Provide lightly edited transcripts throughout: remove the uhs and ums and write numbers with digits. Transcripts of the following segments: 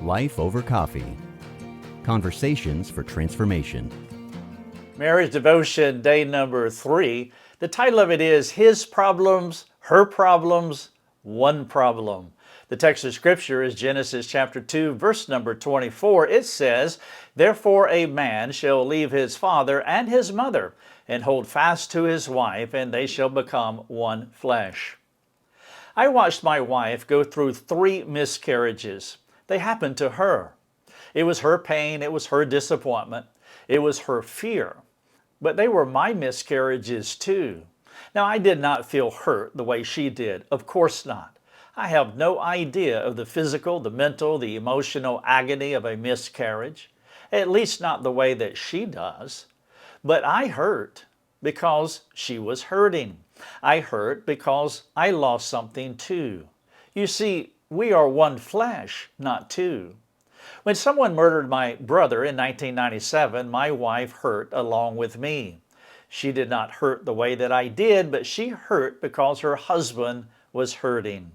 Life Over Coffee. Conversations for Transformation. Marriage Devotion, day number 3. The title of it is His Problems, Her Problems, One Problem. The text of Scripture is Genesis chapter 2, verse number 24. It says, "Therefore a man shall leave his father and his mother, and hold fast to his wife, and they shall become one flesh." I watched my wife go through 3 miscarriages. They happened to her. It was her pain, it was her disappointment, it was her fear. But they were my miscarriages too. Now, I did not feel hurt the way she did. Of course not. I have no idea of the physical, the mental, the emotional agony of a miscarriage, at least not the way that she does. But I hurt because she was hurting. I hurt because I lost something too. You see, we are one flesh, not two. When someone murdered my brother in 1997, my wife hurt along with me. She did not hurt the way that I did, but she hurt because her husband was hurting.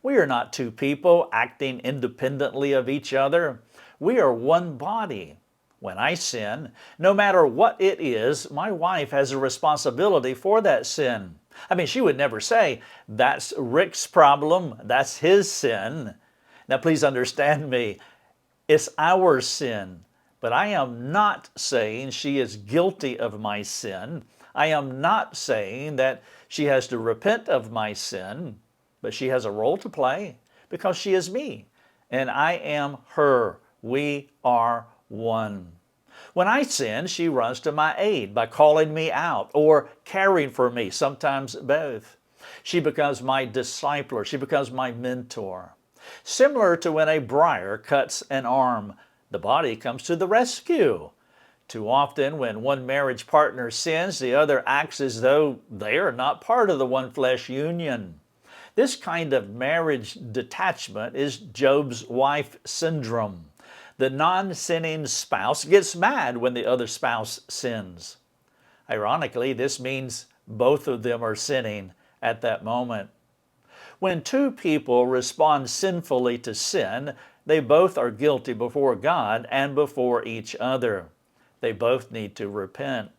We are not two people acting independently of each other. We are one body. When I sin, no matter what it is, my wife has a responsibility for that sin. She would never say, "That's Rick's problem, that's his sin." Now, please understand me. It's our sin. But I am not saying she is guilty of my sin. I am not saying that she has to repent of my sin. But she has a role to play because she is me and I am her. We are one. When I sin, she runs to my aid by calling me out or caring for me, sometimes both. She becomes my discipler. She becomes my mentor. Similar to when a briar cuts an arm, the body comes to the rescue. Too often, when one marriage partner sins, the other acts as though they are not part of the one flesh union. This kind of marriage detachment is Job's wife syndrome. The non-sinning spouse gets mad when the other spouse sins. Ironically, this means both of them are sinning at that moment. When two people respond sinfully to sin, they both are guilty before God and before each other. They both need to repent.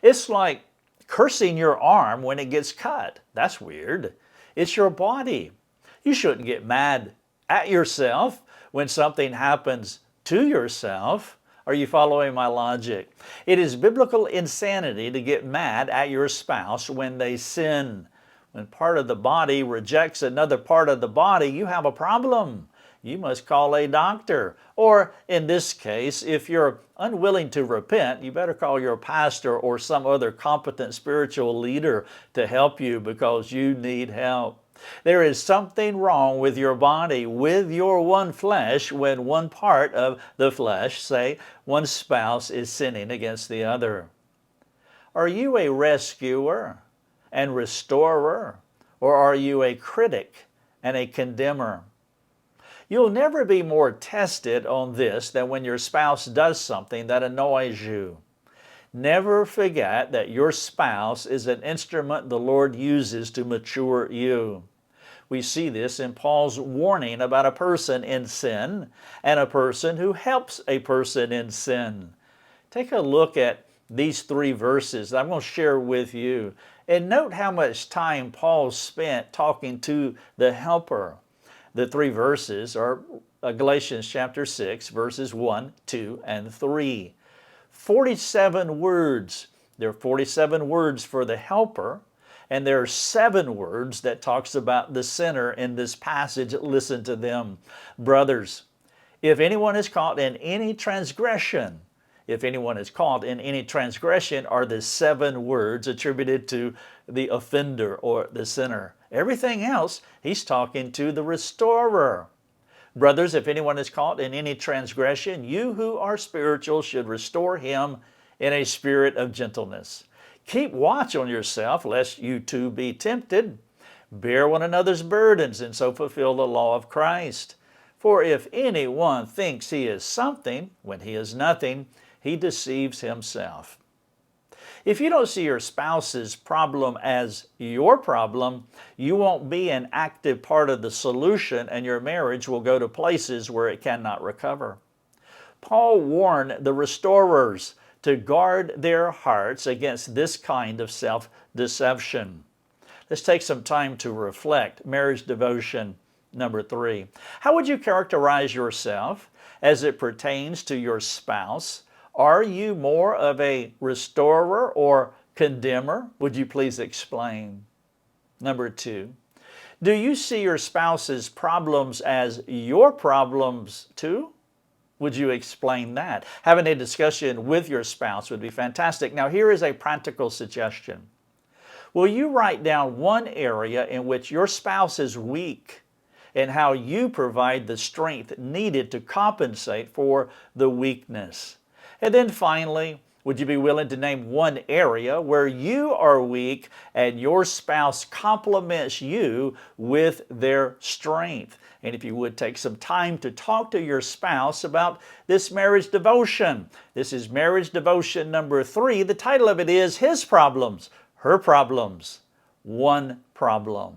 It's like cursing your arm when it gets cut. That's weird. It's your body. You shouldn't get mad at yourself when something happens to yourself. Are you following my logic? It is biblical insanity to get mad at your spouse when they sin. When part of the body rejects another part of the body, you have a problem. You must call a doctor. Or in this case, if you're unwilling to repent, you better call your pastor or some other competent spiritual leader to help you because you need help. There is something wrong with your body, with your one flesh, when one part of the flesh, say one spouse, is sinning against the other. Are you a rescuer and restorer, or are you a critic and a condemner? You'll never be more tested on this than when your spouse does something that annoys you. Never forget that your spouse is an instrument the Lord uses to mature you. We see this in Paul's warning about a person in sin and a person who helps a person in sin. Take a look at these 3 verses that I'm going to share with you, and note how much time Paul spent talking to the helper. The 3 verses are Galatians chapter 6, verses 1, 2, and 3. 47 words. There are 47 words for the helper, and there are 7 words that talks about the sinner in this passage. Listen to them. Brothers, if anyone is caught in any transgression, if anyone is caught in any transgression are the 7 words attributed to the offender or the sinner. Everything else, he's talking to the restorer. Brothers, if anyone is caught in any transgression, you who are spiritual should restore him in a spirit of gentleness. Keep watch on yourself, lest you too be tempted. Bear one another's burdens, and so fulfill the law of Christ. For if anyone thinks he is something when he is nothing, he deceives himself. If you don't see your spouse's problem as your problem, you won't be an active part of the solution, and your marriage will go to places where it cannot recover. Paul warned the restorers to guard their hearts against this kind of self-deception. Let's take some time to reflect. Marriage devotion number 3. How would you characterize yourself as it pertains to your spouse? Are you more of a restorer or condemner? Would you please explain? Number 2. Do you see your spouse's problems as your problems too? Would you explain that? Having a discussion with your spouse would be fantastic. Now, here is a practical suggestion. Will you write down one area in which your spouse is weak and how you provide the strength needed to compensate for the weakness? And then finally, would you be willing to name one area where you are weak and your spouse complements you with their strength? And if you would take some time to talk to your spouse about this marriage devotion. This is marriage devotion number 3. The title of it is His Problems, Her Problems, One Problem.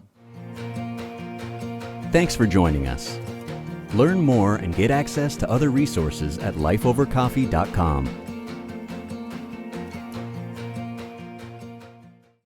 Thanks for joining us. Learn more and get access to other resources at lifeovercoffee.com.